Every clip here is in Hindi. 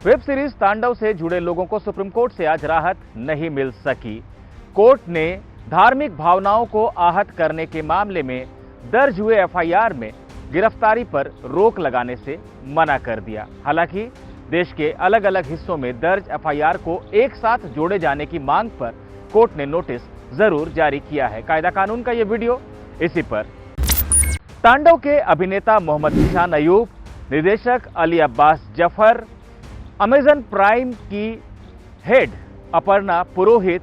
वेब सीरीज तांडव से जुड़े लोगों को सुप्रीम कोर्ट से आज राहत नहीं मिल सकी। कोर्ट ने धार्मिक भावनाओं को आहत करने के मामले में दर्ज हुए एफआईआर में गिरफ्तारी पर रोक लगाने से मना कर दिया। हालांकि देश के अलग अलग हिस्सों में दर्ज एफआईआर को एक साथ जोड़े जाने की मांग पर कोर्ट ने नोटिस जरूर जारी किया है। कायदा कानून का यह वीडियो इसी पर। तांडव के अभिनेता मोहम्मद ईशान अयूब, निर्देशक अली अब्बास जफर, अमेजन प्राइम की हेड अपर्णा पुरोहित,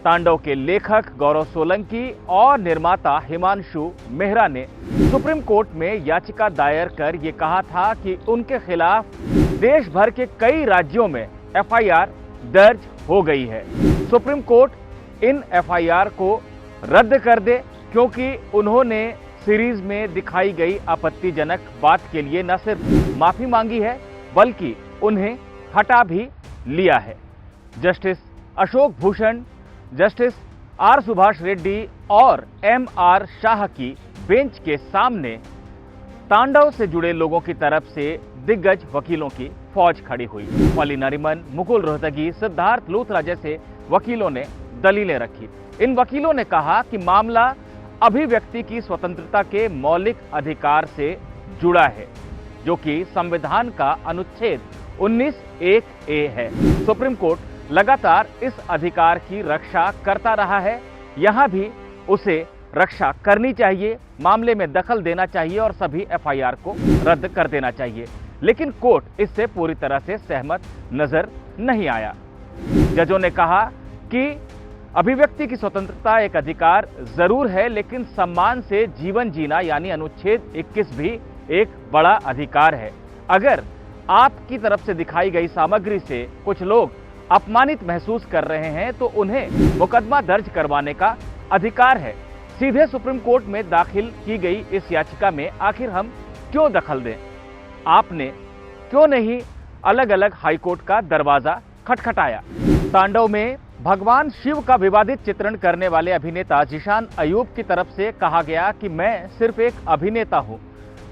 तांडव के लेखक गौरव सोलंकी और निर्माता हिमांशु मेहरा ने सुप्रीम कोर्ट में याचिका दायर कर ये कहा था कि उनके खिलाफ देश भर के कई राज्यों में एफआईआर दर्ज हो गई है। सुप्रीम कोर्ट इन एफआईआर को रद्द कर दे, क्योंकि उन्होंने सीरीज में दिखाई गई आपत्तिजनक बात के लिए न सिर्फ माफी मांगी है बल्कि उन्हें हटा भी लिया है। Justice Ashok Bhushan, justice R Subhash Reddy और एमआर शाह की बेंच के सामने तांडव से जुड़े लोगों की तरफ से दिग्गज वकीलों की फौज खड़ी हुई। फली नरीमन, मुकुल रोहतगी, सिद्धार्थ लूथरा जैसे वकीलों ने दलीलें रखी। इन वकीलों ने कहा कि मामला अभिव्यक्ति की स्वतंत्रता के मौलिक अधिकार से जुड़ा है, जो कि संविधान का अनुच्छेद 19(1)(a) है। सुप्रीम कोर्ट लगातार इस अधिकार की रक्षा करता रहा है, यहां भी उसे रक्षा करनी चाहिए, मामले में दखल देना चाहिए और सभी एफआईआर को रद्द कर देना चाहिए। लेकिन कोर्ट इससे पूरी तरह से सहमत नजर नहीं आया। जजों ने कहा कि अभिव्यक्ति की स्वतंत्रता एक अधिकार जरूर है, लेकिन सम्मान से जीवन जीना यानी अनुच्छेद 21 भी एक बड़ा अधिकार है। अगर आपकी तरफ से दिखाई गई सामग्री से कुछ लोग अपमानित महसूस कर रहे हैं तो उन्हें मुकदमा दर्ज करवाने का अधिकार है। सीधे सुप्रीम कोर्ट में दाखिल की गई इस याचिका में आखिर हम क्यों दखल दें? आपने क्यों नहीं अलग अलग हाईकोर्ट का दरवाजा खटखटाया? तांडव में भगवान शिव का विवादित चित्रण करने वाले अभिनेता ईशान अयूब की तरफ से कहा गया कि मैं सिर्फ एक अभिनेता हूं,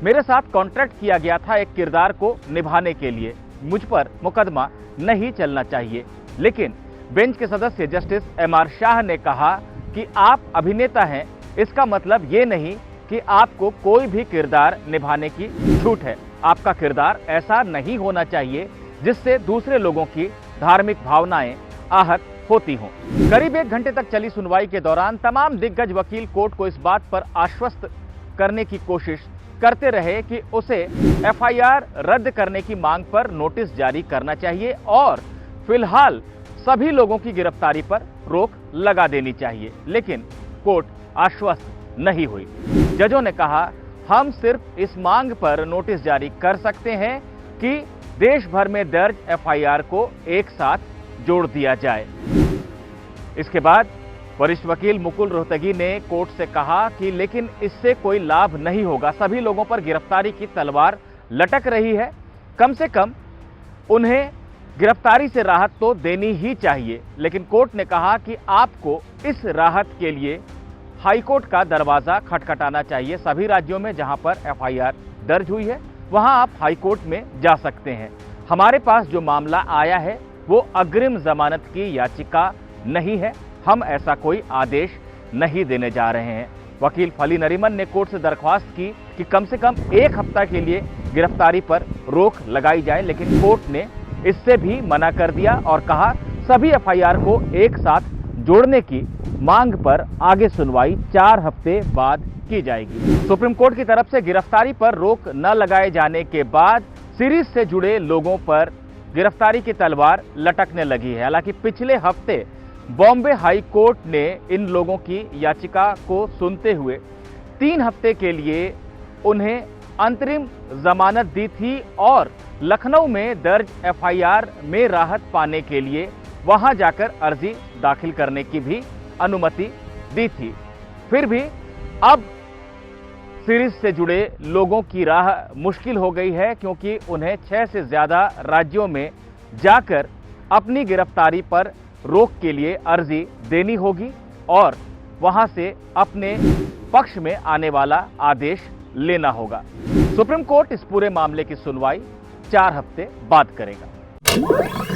मेरे साथ कॉन्ट्रैक्ट किया गया था एक किरदार को निभाने के लिए, मुझ पर मुकदमा नहीं चलना चाहिए। लेकिन बेंच के सदस्य जस्टिस एमआर शाह ने कहा कि आप अभिनेता हैं, इसका मतलब ये नहीं कि आपको कोई भी किरदार निभाने की छूट है। आपका किरदार ऐसा नहीं होना चाहिए जिससे दूसरे लोगों की धार्मिक भावनाएं आहत होती हों। करीब 1 घंटे तक चली सुनवाई के दौरान तमाम दिग्गज वकील कोर्ट को इस बात पर आश्वस्त करने की कोशिश करते रहे कि उसे एफआईआर रद्द करने की मांग पर नोटिस जारी करना चाहिए और फिलहाल सभी लोगों की गिरफ्तारी पर रोक लगा देनी चाहिए। लेकिन कोर्ट आश्वस्त नहीं हुई। जजों ने कहा, हम सिर्फ इस मांग पर नोटिस जारी कर सकते हैं कि देश भर में दर्ज एफआईआर को एक साथ जोड़ दिया जाए। इसके बाद वरिष्ठ वकील मुकुल रोहतगी ने कोर्ट से कहा कि लेकिन इससे कोई लाभ नहीं होगा, सभी लोगों पर गिरफ्तारी की तलवार लटक रही है, कम से कम उन्हें गिरफ्तारी से राहत तो देनी ही चाहिए। लेकिन कोर्ट ने कहा कि आपको इस राहत के लिए हाईकोर्ट का दरवाजा खटखटाना चाहिए। सभी राज्यों में जहां पर एफआईआर दर्ज हुई है वहां आप हाईकोर्ट में जा सकते हैं। हमारे पास जो मामला आया है वो अग्रिम जमानत की याचिका नहीं है, हम ऐसा कोई आदेश नहीं देने जा रहे हैं। वकील फली नरीमन ने कोर्ट से दरख्वास्त की कि कम से कम 1 हफ्ता के लिए गिरफ्तारी पर रोक लगाई जाए, लेकिन कोर्ट ने इससे भी मना कर दिया और कहा सभी एफआईआर को एक साथ जोड़ने की मांग पर आगे सुनवाई 4 हफ्ते बाद की जाएगी। सुप्रीम कोर्ट की तरफ से गिरफ्तारी पर रोक न लगाए जाने के बाद सीरीज से जुड़े लोगों पर गिरफ्तारी की तलवार लटकने लगी है। हालांकि पिछले हफ्ते बॉम्बे हाई कोर्ट ने इन लोगों की याचिका को सुनते हुए 3 हफ्ते के लिए उन्हें अंतरिम जमानत दी थी और लखनऊ में दर्ज एफआईआर में राहत पाने के लिए वहां जाकर अर्जी दाखिल करने की भी अनुमति दी थी। फिर भी अब सीरीज से जुड़े लोगों की राह मुश्किल हो गई है, क्योंकि उन्हें 6 से ज्यादा राज्यों में जाकर अपनी गिरफ्तारी पर रोक के लिए अर्जी देनी होगी और वहां से अपने पक्ष में आने वाला आदेश लेना होगा। सुप्रीम कोर्ट इस पूरे मामले की सुनवाई 4 हफ्ते बाद करेगा। है।